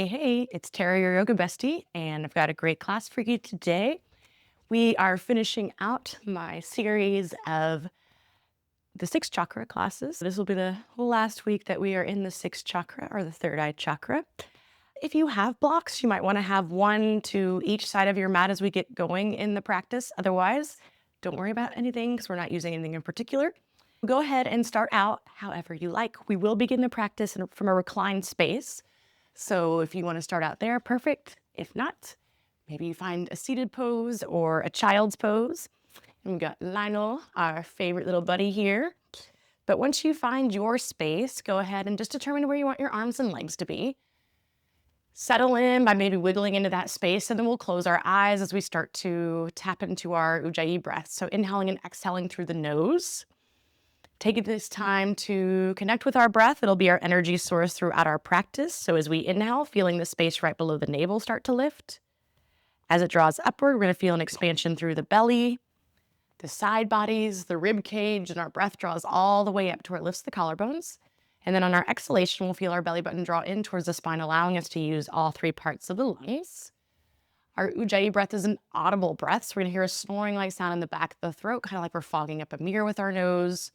Hey, it's Tara, your Yoga Bestie, and I've got a great class for you today. We are finishing out my series of the six chakra classes. This will be the last week that we are in the sixth chakra, or the third eye chakra. If you have blocks, you might want to have one to each side of your mat as we get going in the practice. Otherwise, don't worry about anything because we're not using anything in particular. Go ahead and start out however you like. We will begin the practice from a reclined space. So if you want to start out there, perfect. If not, maybe you find a seated pose or a child's pose. And we've got Lionel, our favorite little buddy here. But once you find your space, go ahead and just determine where you want your arms and legs to be. Settle in by maybe wiggling into that space, and then we'll close our eyes as we start to tap into our ujjayi breath. So inhaling and exhaling through the nose. Taking this time to connect with our breath. It'll be our energy source throughout our practice. So as we inhale, feeling the space right below the navel start to lift. As it draws upward, we're going to feel an expansion through the belly, the side bodies, the rib cage, and our breath draws all the way up to where it lifts the collarbones. And then on our exhalation, we'll feel our belly button draw in towards the spine, allowing us to use all three parts of the lungs. Our ujjayi breath is an audible breath, so we're going to hear a snoring-like sound in the back of the throat, kind of like we're fogging up a mirror with our nose.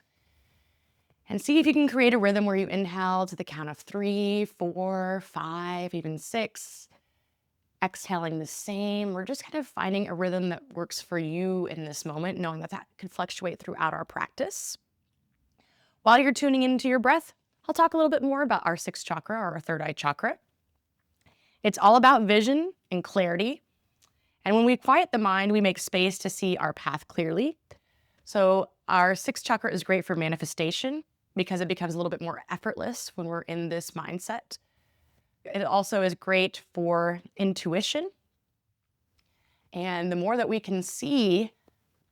And see if you can create a rhythm where you inhale to the count of 3, 4, 5, even 6. Exhaling the same. We're just kind of finding a rhythm that works for you in this moment, knowing that that can fluctuate throughout our practice. While you're tuning into your breath, I'll talk a little bit more about our sixth chakra, or our third eye chakra. It's all about vision and clarity. And when we quiet the mind, we make space to see our path clearly. So our sixth chakra is great for manifestation, because it becomes a little bit more effortless when we're in this mindset. It also is great for intuition. And the more that we can see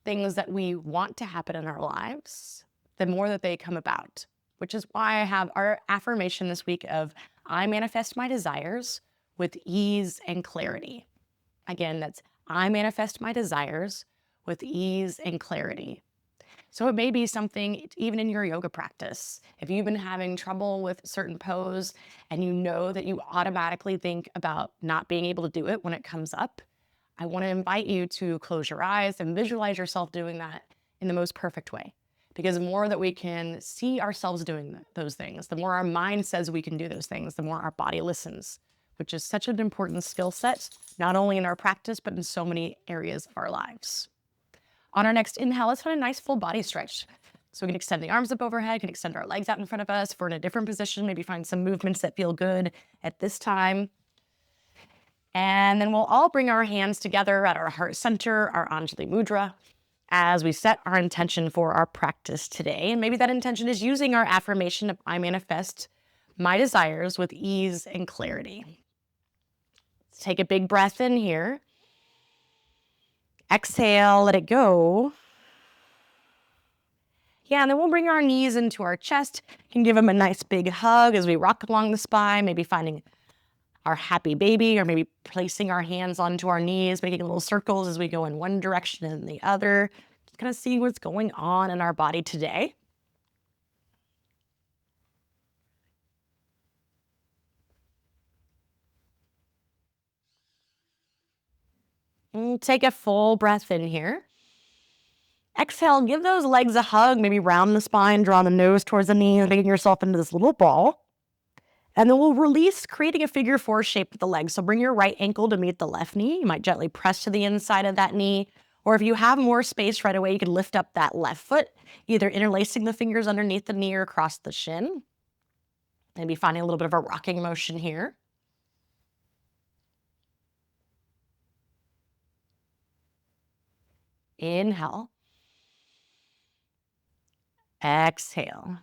things that we want to happen in our lives, the more that they come about, which is why I have our affirmation this week of I manifest my desires with ease and clarity. Again, that's I manifest my desires with ease and clarity. So it may be something even in your yoga practice. If you've been having trouble with certain pose and you know that you automatically think about not being able to do it when it comes up, I want to invite you to close your eyes and visualize yourself doing that in the most perfect way. Because the more that we can see ourselves doing those things, the more our mind says we can do those things, the more our body listens, which is such an important skill set, not only in our practice, but in so many areas of our lives. On our next inhale, let's find a nice full body stretch. So we can extend the arms up overhead, can extend our legs out in front of us. If we're in a different position, maybe find some movements that feel good at this time. And then we'll all bring our hands together at our heart center, our Anjali Mudra, as we set our intention for our practice today. And maybe that intention is using our affirmation of I manifest my desires with ease and clarity. Let's take a big breath in here. Exhale, let it go. Yeah, and then we'll bring our knees into our chest. You can give them a nice big hug as we rock along the spine, maybe finding our happy baby, or maybe placing our hands onto our knees, making little circles as we go in one direction and the other. Just kind of see what's going on in our body today. And take a full breath in here. Exhale, give those legs a hug, maybe round the spine, draw the nose towards the knees, making yourself into this little ball. And then we'll release, creating a figure 4 shape with the legs. So bring your right ankle to meet the left knee. You might gently press to the inside of that knee. Or if you have more space right away, you can lift up that left foot, either interlacing the fingers underneath the knee or across the shin. Maybe finding a little bit of a rocking motion here. Inhale. Exhale.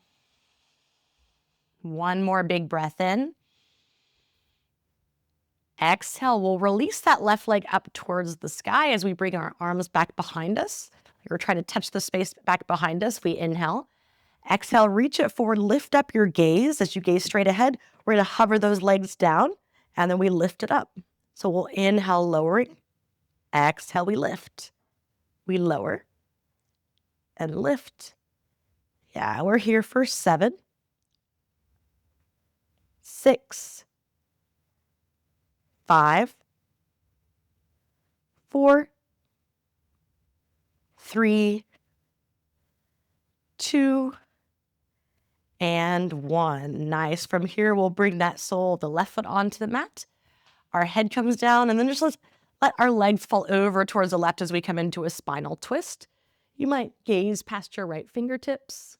One more big breath in. Exhale, we'll release that left leg up towards the sky as we bring our arms back behind us. We're trying to touch the space back behind us. We inhale. Exhale, reach it forward, lift up your gaze as you gaze straight ahead. We're going to hover those legs down, and then we lift it up. So we'll inhale, lowering. Exhale, we lift. We lower and lift. Yeah, we're here for 7, 6, 5, 4, 3, 2, and 1. Nice. From here, we'll bring that sole of the left foot onto the mat. Our head comes down, and then just let our legs fall over towards the left as we come into a spinal twist. You might gaze past your right fingertips.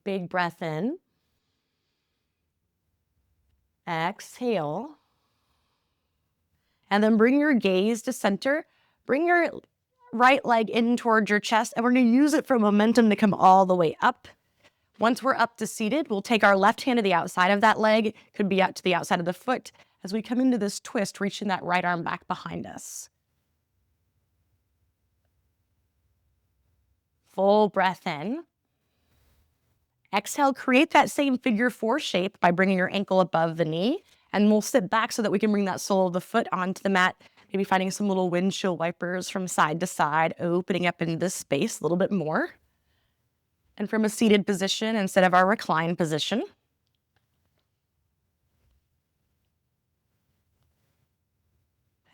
Big breath in. Exhale. And then bring your gaze to center. Bring your right leg in towards your chest, and we're going to use it for momentum to come all the way up. Once we're up to seated, we'll take our left hand to the outside of that leg, could be out to the outside of the foot, as we come into this twist, reaching that right arm back behind us. Full breath in. Exhale, create that same figure 4 shape by bringing your ankle above the knee, and we'll sit back so that we can bring that sole of the foot onto the mat, maybe finding some little windshield wipers from side to side, opening up into this space a little bit more. And from a seated position instead of our reclined position.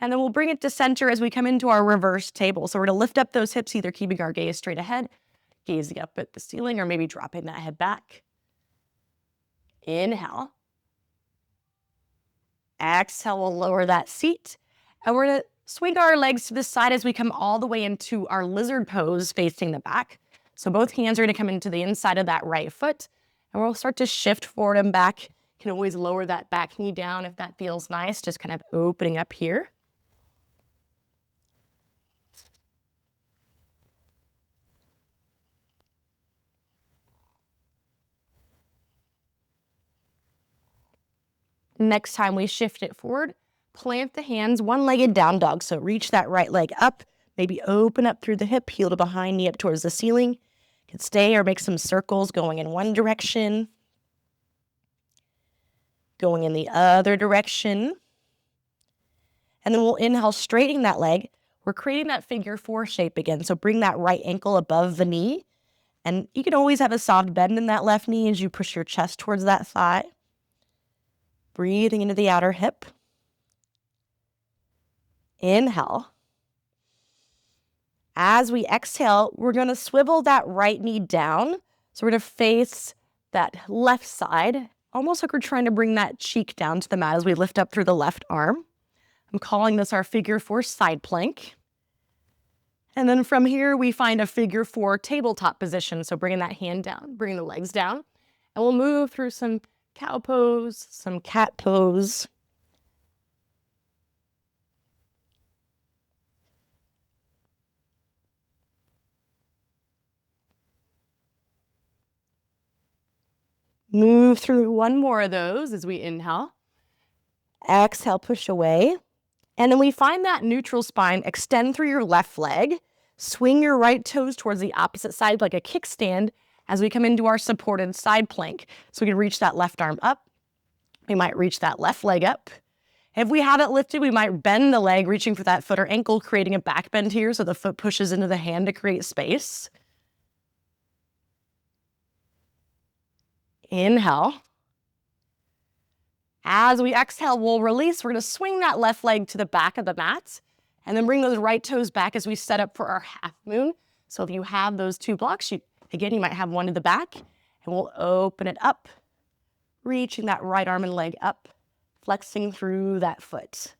And then we'll bring it to center as we come into our reverse table. So we're going to lift up those hips, either keeping our gaze straight ahead, gazing up at the ceiling, or maybe dropping that head back. Inhale. Exhale, we'll lower that seat. And we're going to swing our legs to the side as we come all the way into our lizard pose facing the back. So both hands are going to come into the inside of that right foot, and we'll start to shift forward and back. You can always lower that back knee down if that feels nice, just kind of opening up here. Next time we shift it forward, plant the hands one-legged down dog. So reach that right leg up, maybe open up through the hip, heel to behind, knee up towards the ceiling. You can stay or make some circles going in one direction, going in the other direction. And then we'll inhale, straightening that leg. We're creating that figure 4 shape again. So bring that right ankle above the knee. And you can always have a soft bend in that left knee as you push your chest towards that thigh. Breathing into the outer hip. Inhale. As we exhale, we're going to swivel that right knee down. So we're going to face that left side, almost like we're trying to bring that cheek down to the mat as we lift up through the left arm. I'm calling this our figure 4 side plank. And then from here, we find a figure 4 tabletop position. So bringing that hand down, bringing the legs down, and we'll move through some cow pose, some cat pose. Move through one more of those as we inhale. Exhale, push away. And then we find that neutral spine. Extend through your left leg. Swing your right toes towards the opposite side like a kickstand as we come into our supported side plank. So we can reach that left arm up. We might reach that left leg up. If we have it lifted, we might bend the leg, reaching for that foot or ankle, creating a back bend here so the foot pushes into the hand to create space. Inhale. As we exhale, we'll release. We're going to swing that left leg to the back of the mat and then bring those right toes back as we set up for our half moon. So if you have those 2 blocks, you might have one to the back, and we'll open it up, reaching that right arm and leg up, flexing through that foot.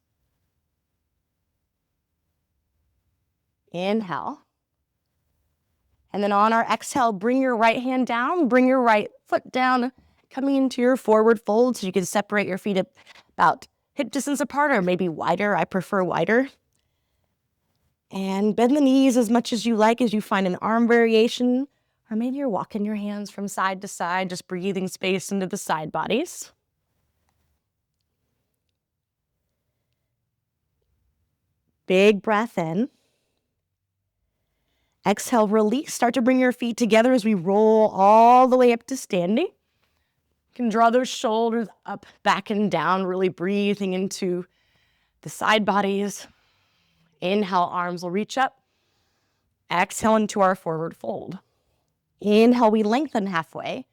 Inhale. And then on our exhale, bring your right hand down, bring your right foot down, coming into your forward fold so you can separate your feet about hip distance apart or maybe wider. I prefer wider. And bend the knees as much as you like as you find an arm variation, or maybe you're walking your hands from side to side, just breathing space into the side bodies. Big breath in. Exhale, release. Start to bring your feet together as we roll all the way up to standing. You can draw those shoulders up, back, and down, really breathing into the side bodies. Inhale, arms will reach up. Exhale into our forward fold. Inhale, we lengthen halfway.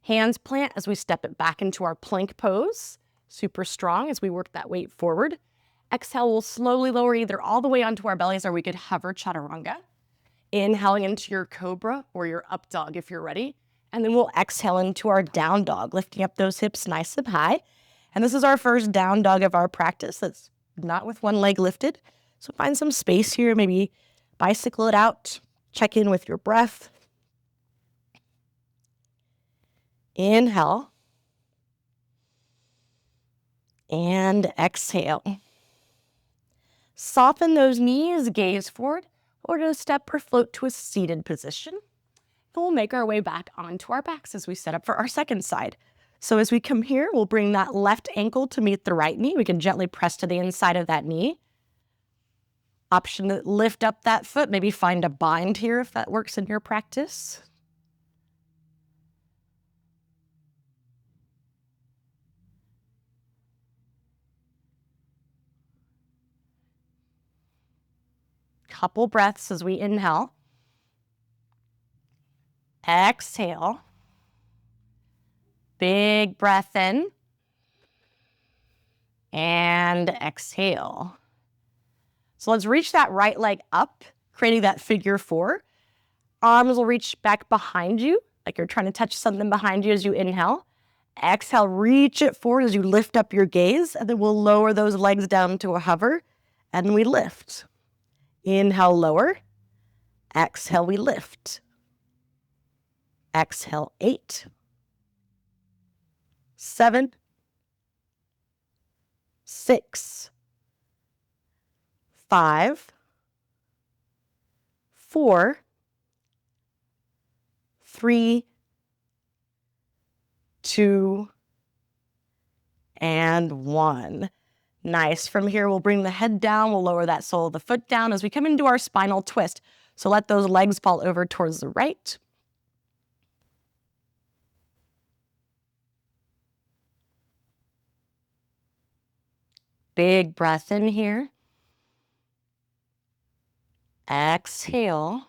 Hands plant as we step it back into our plank pose. super strong as we work that weight forward. Exhale, we'll slowly lower either all the way onto our bellies, or we could hover chaturanga. Inhaling into your cobra or your up dog if you're ready. And then we'll exhale into our down dog, lifting up those hips nice and high. And this is our first down dog of our practice. That's not with one leg lifted. So find some space here, maybe bicycle it out, check in with your breath. Inhale. And exhale. Soften those knees, gaze forward, or to step or float to a seated position. And we'll make our way back onto our backs as we set up for our second side. So as we come here, we'll bring that left ankle to meet the right knee. We can gently press to the inside of that knee. Option to lift up that foot, maybe find a bind here if that works in your practice. Couple breaths as we inhale. Exhale. Big breath in. And exhale. So let's reach that right leg up, creating that figure four. Arms will reach back behind you, like you're trying to touch something behind you as you inhale. Exhale, reach it forward as you lift up your gaze, and then we'll lower those legs down to a hover, and we lift. Inhale, lower. Exhale, we lift. Exhale, 8, 7, 6, 5, 4, 3, 2, and 1. Nice. From here, we'll bring the head down. We'll lower that sole of the foot down as we come into our spinal twist. So let those legs fall over towards the right. Big breath in here. Exhale.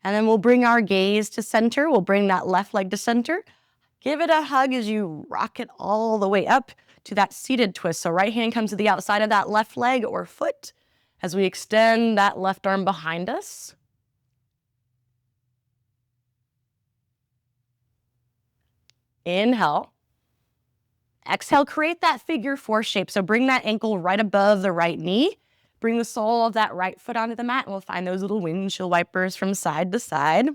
And then we'll bring our gaze to center. We'll bring that left leg to center. Give it a hug as you rock it all the way up to that seated twist. So right hand comes to the outside of that left leg or foot as we extend that left arm behind us. Inhale. Exhale, create that figure four shape. So bring that ankle right above the right knee. Bring the sole of that right foot onto the mat, and we'll find those little windshield wipers from side to side.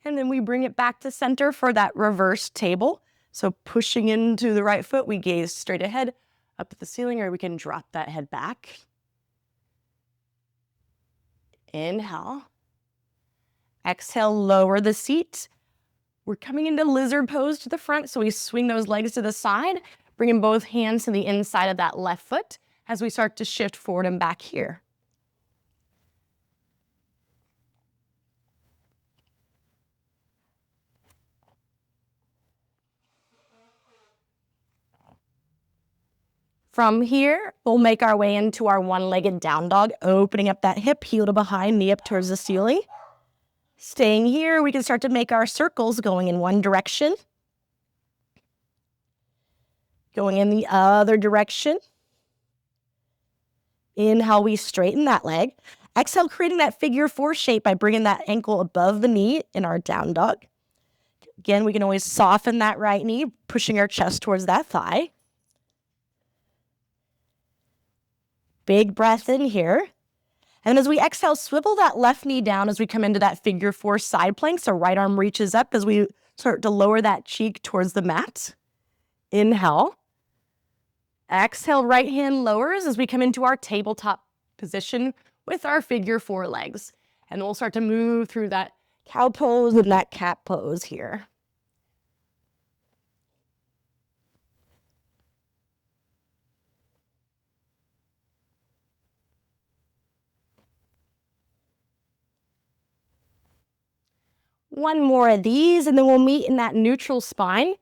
And then we bring it back to center for that reverse table. So pushing into the right foot, we gaze straight ahead up at the ceiling, or we can drop that head back. Inhale. Exhale, lower the seat. We're coming into lizard pose to the front, so we swing those legs to the side, bringing both hands to the inside of that left foot as we start to shift forward and back here. From here, we'll make our way into our one-legged down dog, opening up that hip, heel to behind, knee up towards the ceiling. Staying here, we can start to make our circles going in one direction. Going in the other direction. Inhale, we straighten that leg. Exhale, creating that figure four shape by bringing that ankle above the knee in our down dog. Again, we can always soften that right knee, pushing our chest towards that thigh. Big breath in here. And as we exhale, swivel that left knee down as we come into that figure four side plank. So right arm reaches up as we start to lower that cheek towards the mat. Inhale. Exhale, right hand lowers as we come into our tabletop position with our figure four legs. And we'll start to move through that cow pose and that cat pose here. One more of these, and then we'll meet in that neutral spine,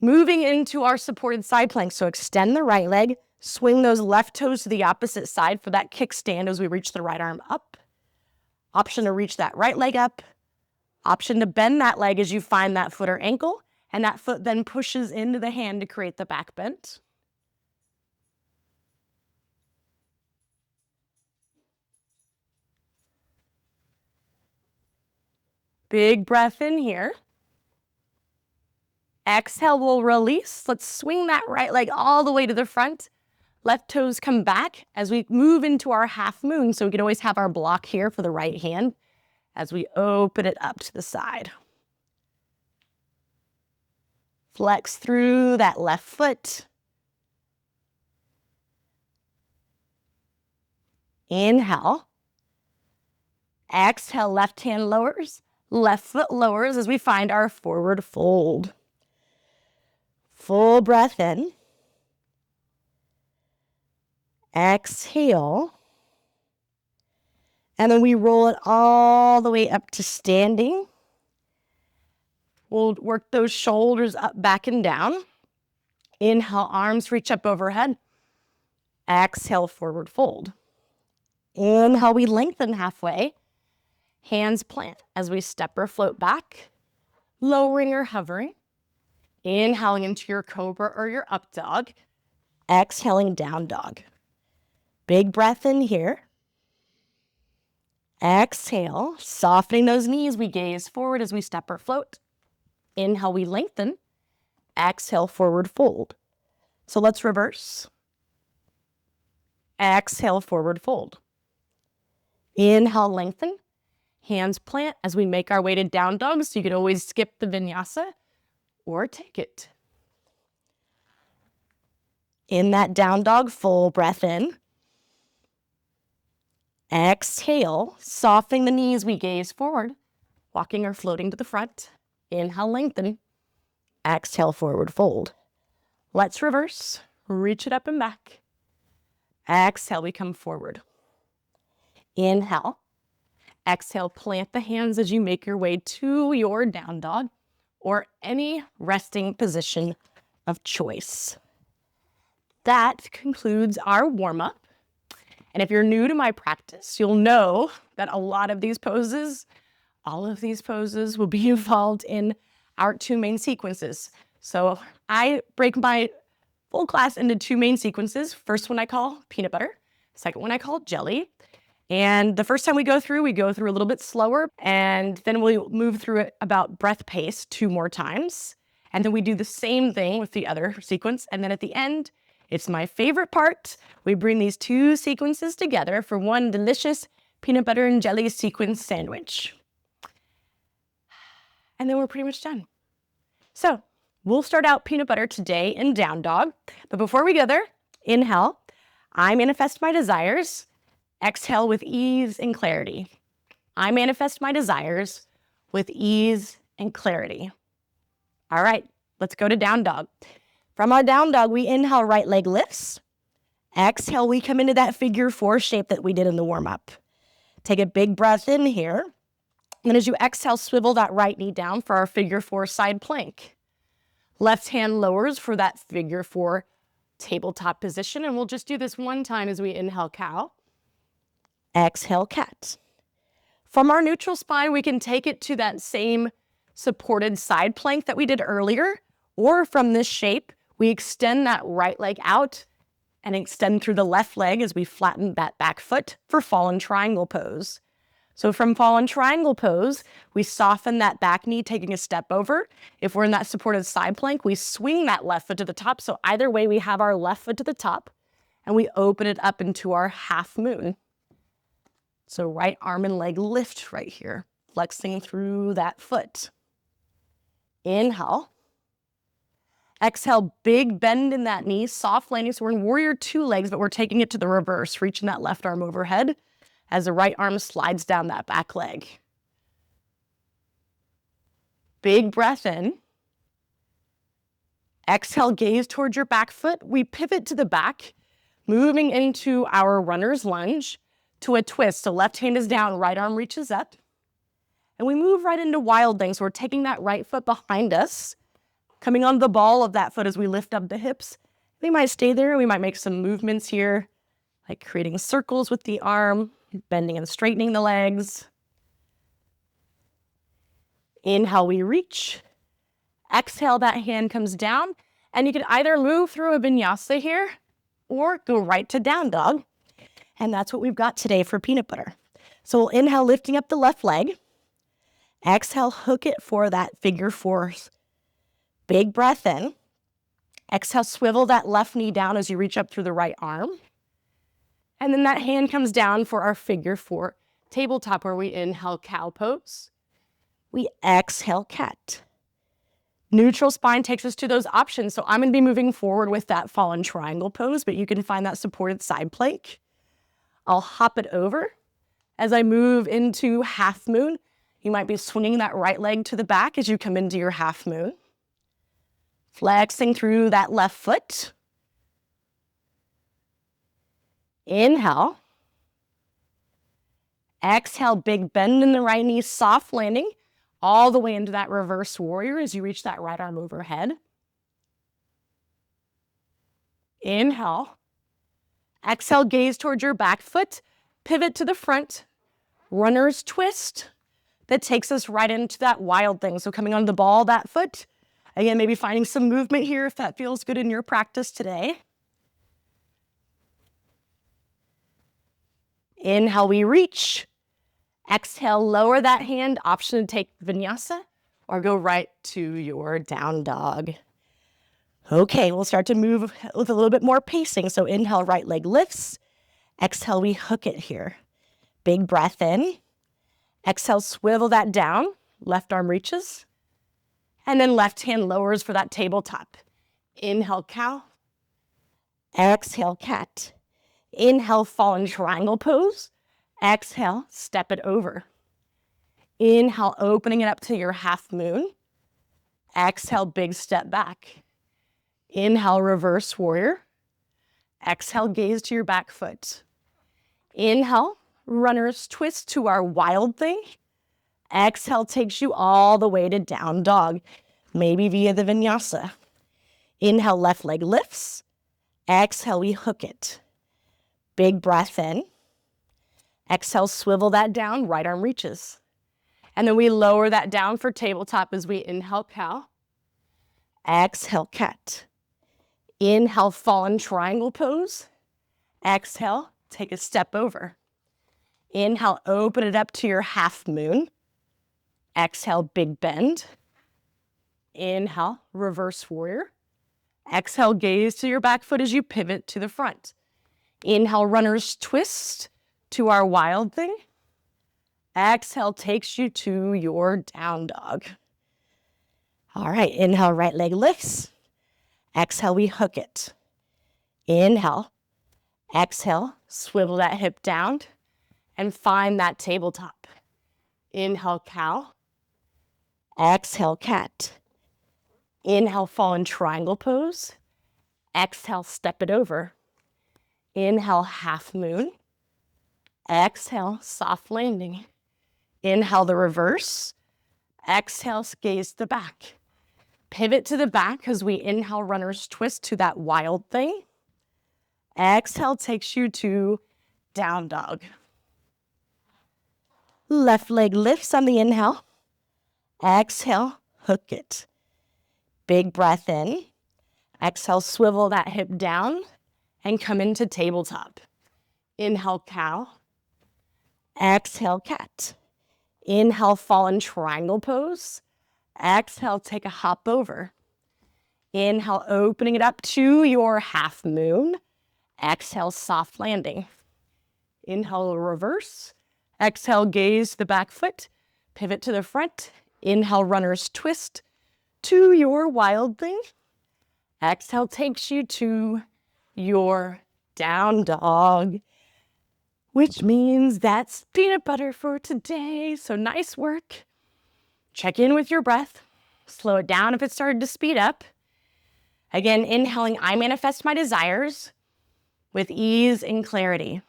moving into our supported side plank. So extend the right leg, Swing those left toes to the opposite side for that kickstand as we reach the right arm up. Option to reach that right leg up. Option to bend that leg as you find that foot or ankle, and that foot then pushes into the hand to create the back bend. Big breath in here. Exhale, we'll release. Let's swing that right leg all the way to the front. Left toes come back as we move into our half moon. So we can always have our block here for the right hand as we open it up to the side. Flex through that left foot. Inhale. Exhale, left hand lowers. Left foot lowers as we find our forward fold. Full breath in. Exhale. And then we roll it all the way up to standing. We'll work those shoulders up, back, and down. Inhale, arms reach up overhead. Exhale, forward fold. Inhale, we lengthen halfway. Hands plant as we step or float back, lowering or hovering. Inhaling into your cobra or your up dog. Exhaling, down dog. Big breath in here. Exhale, softening those knees. We gaze forward as we step or float. Inhale, we lengthen. Exhale, forward fold. So let's reverse. Exhale, forward fold. Inhale, lengthen. Hands plant as we make our way to down dog. So you can always skip the vinyasa or take it. In that down dog, full breath in. Exhale, softening the knees, we gaze forward, walking or floating to the front. Inhale, lengthen. Exhale, forward fold. Let's reverse. Reach it up and back. Exhale, we come forward. Inhale. Exhale, plant the hands as you make your way to your down dog or any resting position of choice. That concludes our warm-up. And if you're new to my practice, you'll know that a lot of these poses, all of these poses will be involved in our two main sequences. So I break my full class into two main sequences. First one I call peanut butter. Second one I call jelly. And the first time we go through a little bit slower, and then we'll move through it about breath pace 2 more times. And then we do the same thing with the other sequence. And then at the end, it's my favorite part. We bring these two sequences together for one delicious peanut butter and jelly sequence sandwich. And then we're pretty much done. So we'll start out peanut butter today in down dog. But before we go there, inhale, I manifest my desires. Exhale with ease and clarity. I manifest my desires with ease and clarity. All right, let's go to down dog. From our down dog, we inhale, right leg lifts. Exhale, we come into that figure 4 shape that we did in the warm-up. Take a big breath in here. And then as you exhale, swivel that right knee down for our figure 4 side plank. Left hand lowers for that figure 4 tabletop position. And we'll just do this one time as we inhale, cow. Exhale, cat. From our neutral spine, we can take it to that same supported side plank that we did earlier, or from this shape, we extend that right leg out and extend through the left leg as we flatten that back foot for fallen triangle pose. So from fallen triangle pose, we soften that back knee, taking a step over. If we're in that supported side plank, we swing that left foot to the top. So either way, we have our left foot to the top, and we open it up into our half moon. So right arm and leg lift right here, flexing through that foot. Inhale. Exhale, big bend in that knee, soft landing. So we're in warrior 2 legs, but we're taking it to the reverse, reaching that left arm overhead as the right arm slides down that back leg. Big breath in. Exhale, gaze towards your back foot. We pivot to the back, moving into our runner's lunge to a twist. So left hand is down, right arm reaches up. And we move right into wild thing. So we're taking that right foot behind us, coming on the ball of that foot as we lift up the hips We might stay there. We might make some movements here, like creating circles with the arm, bending and straightening the legs. Inhale, we reach. Exhale, that hand comes down. And you can either move through a vinyasa here or go right to down dog. And that's what we've got today for peanut butter. So we'll inhale, lifting up the left leg. Exhale, hook it for that figure four. Big breath in. Exhale, swivel that left knee down as you reach up through the right arm. And then that hand comes down for our figure four tabletop, where we inhale, cow pose. We exhale, cat. Neutral spine takes us to those options. So I'm going to be moving forward with that fallen triangle pose, but you can find that supported side plank. I'll hop it over. As I move into half moon, you might be swinging that right leg to the back as you come into your half moon. Flexing through that left foot. Inhale. Exhale, big bend in the right knee, soft landing, all the way into that reverse warrior as you reach that right arm overhead. Inhale. Exhale, gaze towards your back foot, pivot to the front, runner's twist. That takes us right into that wild thing. So coming onto the ball, that foot. Again, maybe finding some movement here if that feels good in your practice today. Inhale, we reach. Exhale, lower that hand. Option to take vinyasa or go right to your down dog. Okay, we'll start to move with a little bit more pacing. So inhale, right leg lifts. Exhale, we hook it here. Big breath in. Exhale, swivel that down. Left arm reaches. And then left hand lowers for that tabletop. Inhale, cow. Exhale, cat. Inhale, fallen triangle pose. Exhale, step it over. Inhale, opening it up to your half moon. Exhale, big step back. Inhale, reverse warrior. Exhale, gaze to your back foot. Inhale, runner's twist to our wild thing. Exhale takes you all the way to down dog, maybe via the vinyasa. Inhale, left leg lifts. Exhale, we hook it. Big breath in. Exhale, swivel that down, right arm reaches. And then we lower that down for tabletop as we inhale, cow. Exhale, cat. Inhale, fallen triangle pose. Exhale, take a step over. Inhale, open it up to your half moon. Exhale, big bend. Inhale, reverse warrior. Exhale, gaze to your back foot as you pivot to the front. Inhale, runner's twist to our wild thing. Exhale takes you to your down dog. All right, inhale, right leg lifts. Exhale, we hook it. Inhale. Exhale, swivel that hip down and find that tabletop. Inhale, cow. Exhale, cat. Inhale, fallen triangle pose. Exhale, step it over. Inhale, half moon. Exhale, soft landing. Inhale, the reverse. Exhale, gaze to the back. Pivot to the back as we inhale, runner's twist to that wild thing. Exhale takes you to down dog. Left leg lifts on the inhale. Exhale, hook it. Big breath in. Exhale, swivel that hip down and come into tabletop. Inhale, cow. Exhale, cat. Inhale, fallen triangle pose. Exhale, take a hop over. Inhale, opening it up to your half moon. Exhale, soft landing. Inhale, reverse. Exhale, gaze the back foot. Pivot to the front. Inhale, runner's twist to your wild thing. Exhale takes you to your down dog, which means that's peanut butter for today. So nice work. Check in with your breath. Slow it down if it started to speed up. Again, inhaling, I manifest my desires with ease and clarity.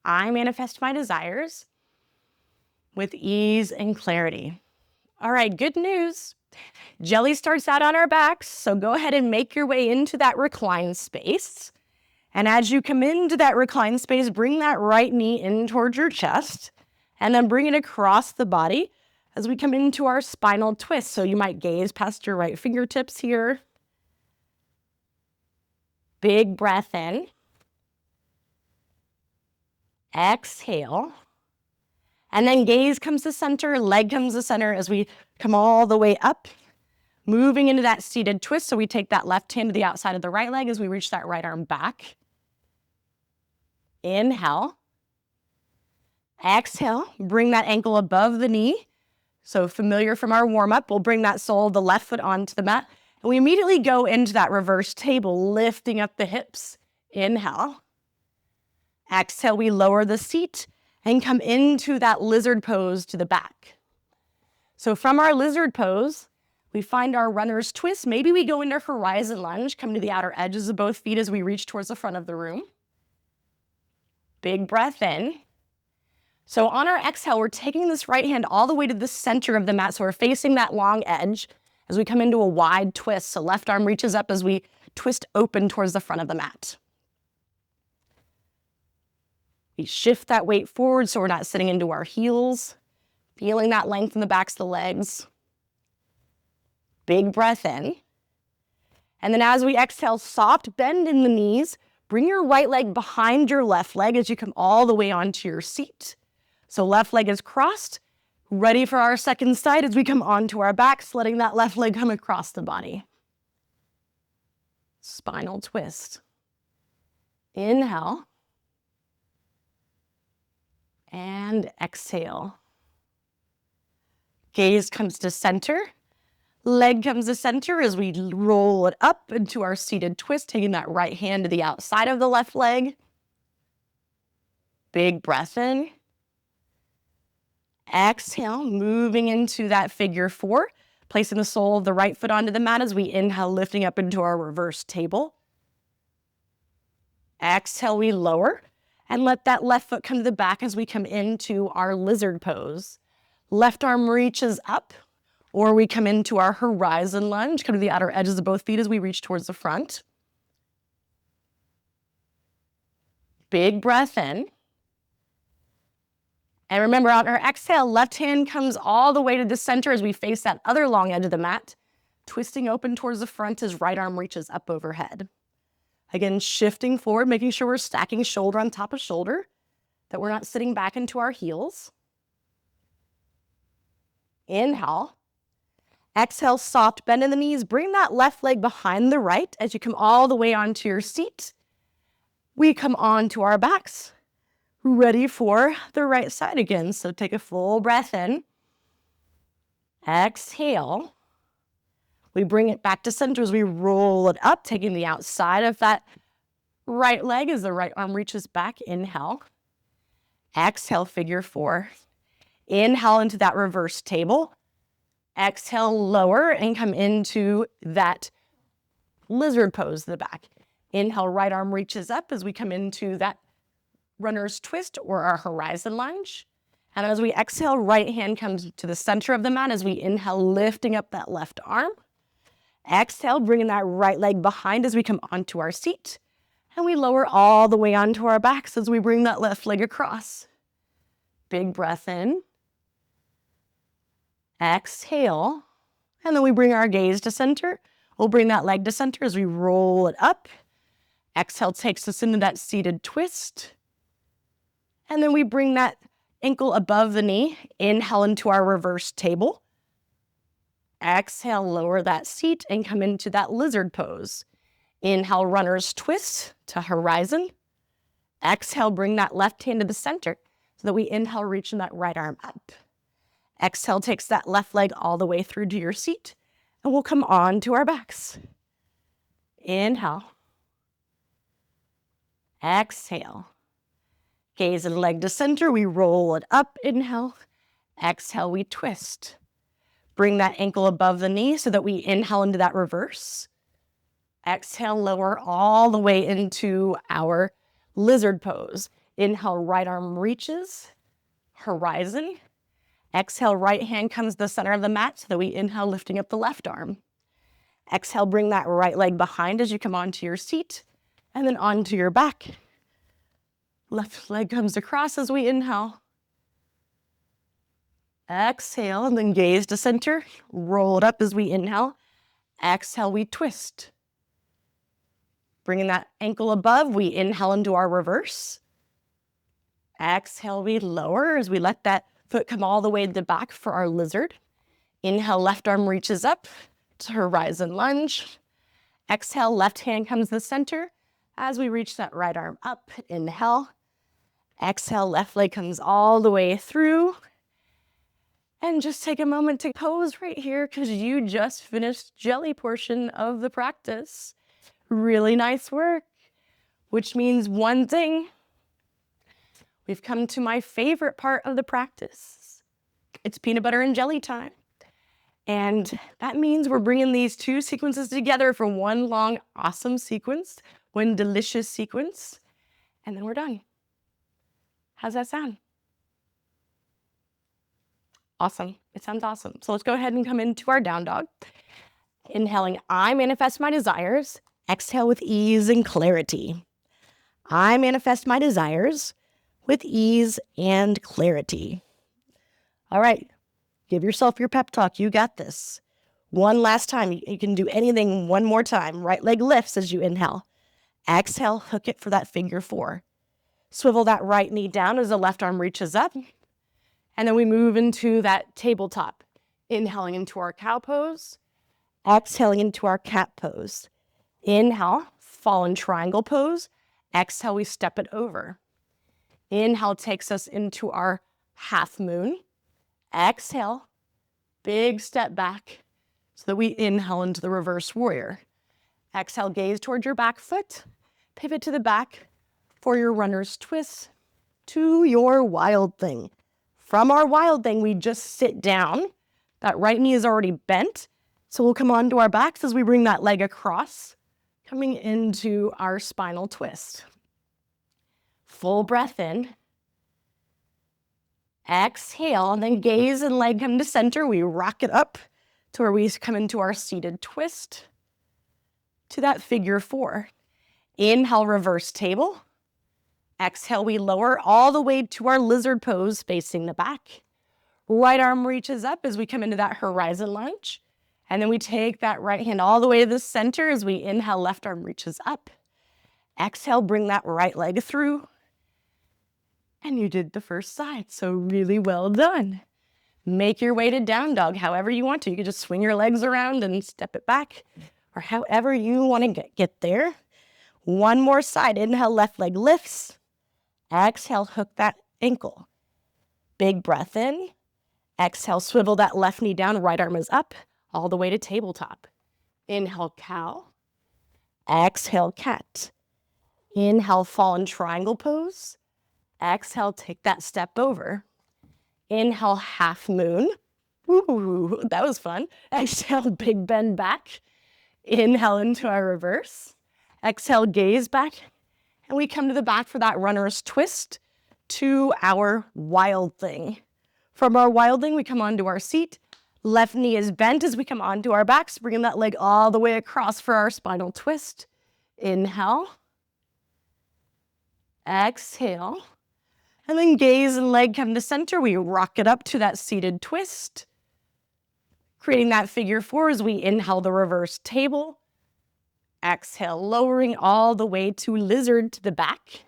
I manifest my desires with ease and clarity. All right, good news. Jelly starts out on our backs, so go ahead and make your way into that reclined space. And as you come into that reclined space, bring that right knee in towards your chest, and then bring it across the body as we come into our spinal twist. So you might gaze past your right fingertips here. Big breath in. Exhale. And then gaze comes to center, leg comes to center as we come all the way up, moving into that seated twist. So we take that left hand to the outside of the right leg as we reach that right arm back. Inhale. Exhale, bring that ankle above the knee. So familiar from our warm-up, we'll bring that sole of the left foot onto the mat. And we immediately go into that reverse table, lifting up the hips. Inhale. Exhale, we lower the seat and come into that lizard pose to the back. So from our lizard pose, we find our runner's twist. Maybe we go into horizon lunge, come to the outer edges of both feet as we reach towards the front of the room. Big breath in. So on our exhale, we're taking this right hand all the way to the center of the mat. So we're facing that long edge as we come into a wide twist. So left arm reaches up as we twist open towards the front of the mat. We shift that weight forward so we're not sitting into our heels, feeling that length in the backs of the legs. Big breath in. And then as we exhale, soft bend in the knees. Bring your right leg behind your left leg as you come all the way onto your seat. So left leg is crossed, ready for our second side as we come onto our backs, letting that left leg come across the body. Spinal twist. Inhale. And exhale. Gaze comes to center. Leg comes to center as we roll it up into our seated twist, taking that right hand to the outside of the left leg. Big breath in. Exhale, moving into that figure four, placing the sole of the right foot onto the mat as we inhale, lifting up into our reverse table. Exhale, we lower and let that left foot come to the back as we come into our lizard pose. Left arm reaches up, or we come into our horizon lunge, come to the outer edges of both feet as we reach towards the front. Big breath in. And remember, on our exhale, left hand comes all the way to the center as we face that other long edge of the mat, twisting open towards the front as right arm reaches up overhead. Again, shifting forward, making sure we're stacking shoulder on top of shoulder, that we're not sitting back into our heels. Inhale. Exhale, soft bend in the knees. Bring that left leg behind the right as you come all the way onto your seat. We come onto our backs, ready for the right side again. So take a full breath in. Exhale. We bring it back to center as we roll it up, taking the outside of that right leg as the right arm reaches back. Inhale. Exhale, figure four. Inhale into that reverse table. Exhale, lower and come into that lizard pose to the back. Inhale, right arm reaches up as we come into that runner's twist or our horizon lunge. And as we exhale, right hand comes to the center of the mat as we inhale, lifting up that left arm. Exhale, bringing that right leg behind as we come onto our seat. And we lower all the way onto our backs as we bring that left leg across. Big breath in. Exhale. And then we bring our gaze to center. We'll bring that leg to center as we roll it up. Exhale takes us into that seated twist. And then we bring that ankle above the knee. Inhale into our reverse table. Exhale, lower that seat and come into that lizard pose. Inhale, runner's twist to horizon. Exhale, bring that left hand to the center so that we inhale, reaching that right arm up. Exhale takes that left leg all the way through to your seat, and we'll come on to our backs. Inhale. Exhale. Gaze and leg to center. We roll it up. Inhale. Exhale, we twist. Bring that ankle above the knee so that we inhale into that reverse. Exhale, lower all the way into our lizard pose. Inhale, right arm reaches, horizon. Exhale, right hand comes to the center of the mat so that we inhale, lifting up the left arm. Exhale, bring that right leg behind as you come onto your seat and then onto your back. Left leg comes across as we inhale. Exhale, and then gaze to center. Roll it up as we inhale. Exhale, we twist. Bringing that ankle above, we inhale into our reverse. Exhale, we lower as we let that foot come all the way to the back for our lizard. Inhale, left arm reaches up to horizon lunge. Exhale, left hand comes to the center as we reach that right arm up. Inhale. Exhale, left leg comes all the way through. And just take a moment to pose right here because you just finished jelly portion of the practice. Really nice work, which means one thing. We've come to my favorite part of the practice. It's peanut butter and jelly time. And that means we're bringing these two sequences together for one long, awesome sequence, one delicious sequence, and then we're done. How's that sound? Awesome. It sounds awesome. So let's go ahead and come into our down dog. Inhaling, I manifest my desires. Exhale with ease and clarity. I manifest my desires with ease and clarity. All right. Give yourself your pep talk. You got this. One last time. You can do anything one more time. Right leg lifts as you inhale. Exhale, hook it for that figure four. Swivel that right knee down as the left arm reaches up. And then we move into that tabletop. Inhaling into our cow pose. Exhaling into our cat pose. Inhale, fallen triangle pose. Exhale, we step it over. Inhale takes us into our half moon. Exhale, big step back so that we inhale into the reverse warrior. Exhale, gaze towards your back foot. Pivot to the back for your runner's twist to your wild thing. From our wild thing, we just sit down. That right knee is already bent. So we'll come onto our backs as we bring that leg across, coming into our spinal twist. Full breath in. Exhale, and then gaze and leg come to center. We rock it up to where we come into our seated twist to that figure four. Inhale, reverse table. Exhale, we lower all the way to our lizard pose facing the back. Right arm reaches up as we come into that horizon lunge. And then we take that right hand all the way to the center as we inhale, left arm reaches up. Exhale, bring that right leg through. And you did the first side, so really well done. Make your way to down dog however you want to. You can just swing your legs around and step it back, or however you want to get there. One more side. Inhale, left leg lifts. Exhale, hook that ankle. Big breath in. Exhale, swivel that left knee down. Right arm is up, all the way to tabletop. Inhale, cow. Exhale, cat. Inhale, fallen triangle pose. Exhale, take that step over. Inhale, half moon. Ooh, that was fun. Exhale, big bend back. Inhale into our reverse. Exhale, gaze back. And we come to the back for that runner's twist to our wild thing. From our wild thing, we come onto our seat. Left knee is bent as we come onto our backs, bringing that leg all the way across for our spinal twist. Inhale. Exhale. And then gaze and leg come to center. We rock it up to that seated twist, creating that figure four as we inhale the reverse table. Exhale, lowering all the way to lizard to the back.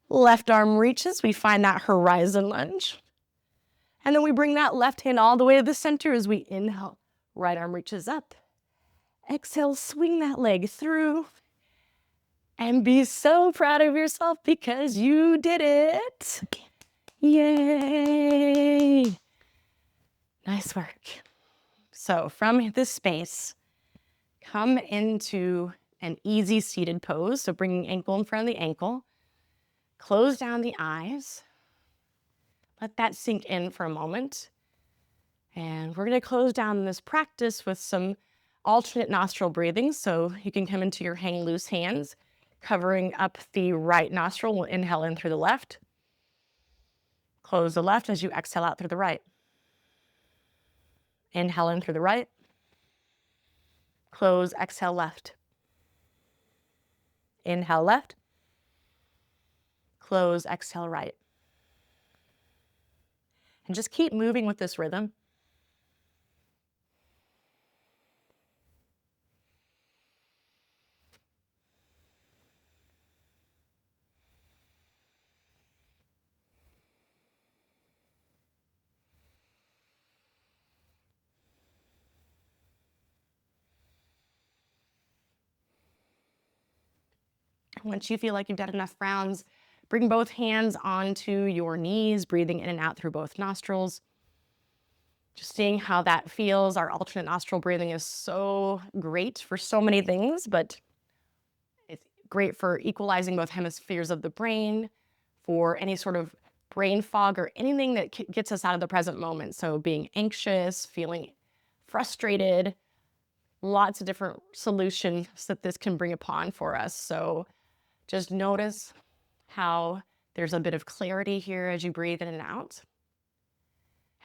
Left arm reaches. We find that horizon lunge. And then we bring that left hand all the way to the center as we inhale. Right arm reaches up. Exhale, swing that leg through. And be so proud of yourself because you did it. Yay. Nice work. So from this space, come into an easy seated pose. So bringing ankle in front of the ankle. Close down the eyes. Let that sink in for a moment. And we're going to close down this practice with some alternate nostril breathing. So you can come into your hang loose hands, covering up the right nostril. We'll inhale in through the left. Close the left as you exhale out through the right. Inhale in through the right. Close, exhale left. Inhale left. Close, exhale right. And just keep moving with this rhythm. Once you feel like you've done enough rounds, bring both hands onto your knees, breathing in and out through both nostrils. Just seeing how that feels. Our alternate nostril breathing is so great for so many things, but it's great for equalizing both hemispheres of the brain, for any sort of brain fog or anything that gets us out of the present moment. So being anxious, feeling frustrated, lots of different solutions that this can bring upon for us. So just notice how there's a bit of clarity here as you breathe in and out.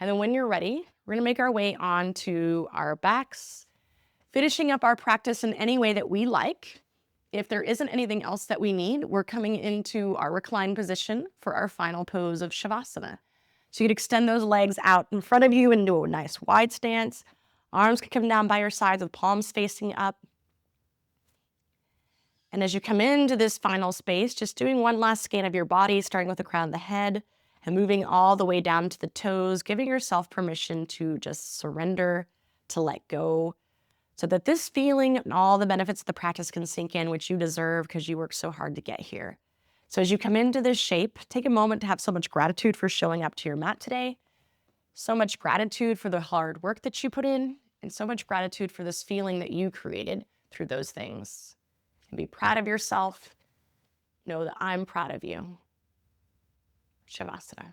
And then when you're ready, we're going to make our way onto our backs, finishing up our practice in any way that we like. If there isn't anything else that we need, we're coming into our reclined position for our final pose of Shavasana. So you could extend those legs out in front of you and do a nice wide stance. Arms can come down by your sides with palms facing up. And as you come into this final space, just doing one last scan of your body, starting with the crown of the head and moving all the way down to the toes, giving yourself permission to just surrender, to let go, so that this feeling and all the benefits of the practice can sink in, which you deserve because you worked so hard to get here. So as you come into this shape, take a moment to have so much gratitude for showing up to your mat today, so much gratitude for the hard work that you put in, and so much gratitude for this feeling that you created through those things. And be proud of yourself. Know that I'm proud of you. Shavasana.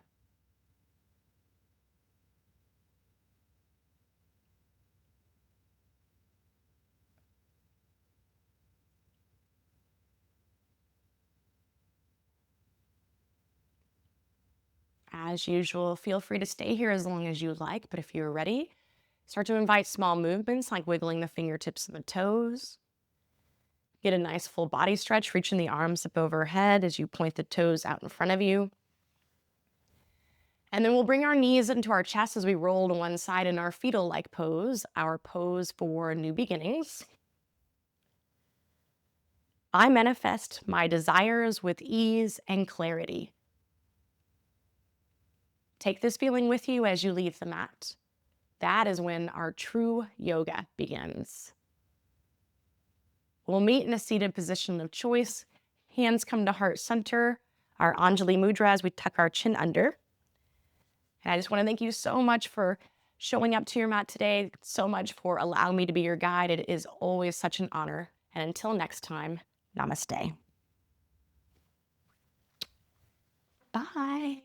As usual, feel free to stay here as long as you like, but if you're ready, start to invite small movements like wiggling the fingertips and the toes. Get a nice full body stretch, reaching the arms up overhead as you point the toes out in front of you. And then we'll bring our knees into our chest as we roll to one side in our fetal-like pose, our pose for new beginnings. I manifest my desires with ease and clarity. Take this feeling with you as you leave the mat. That is when our true yoga begins. We'll meet in a seated position of choice. Hands come to heart center, our Anjali Mudra as we tuck our chin under. And I just want to thank you so much for showing up to your mat today, so much for allowing me to be your guide. It is always such an honor. And until next time, namaste. Bye.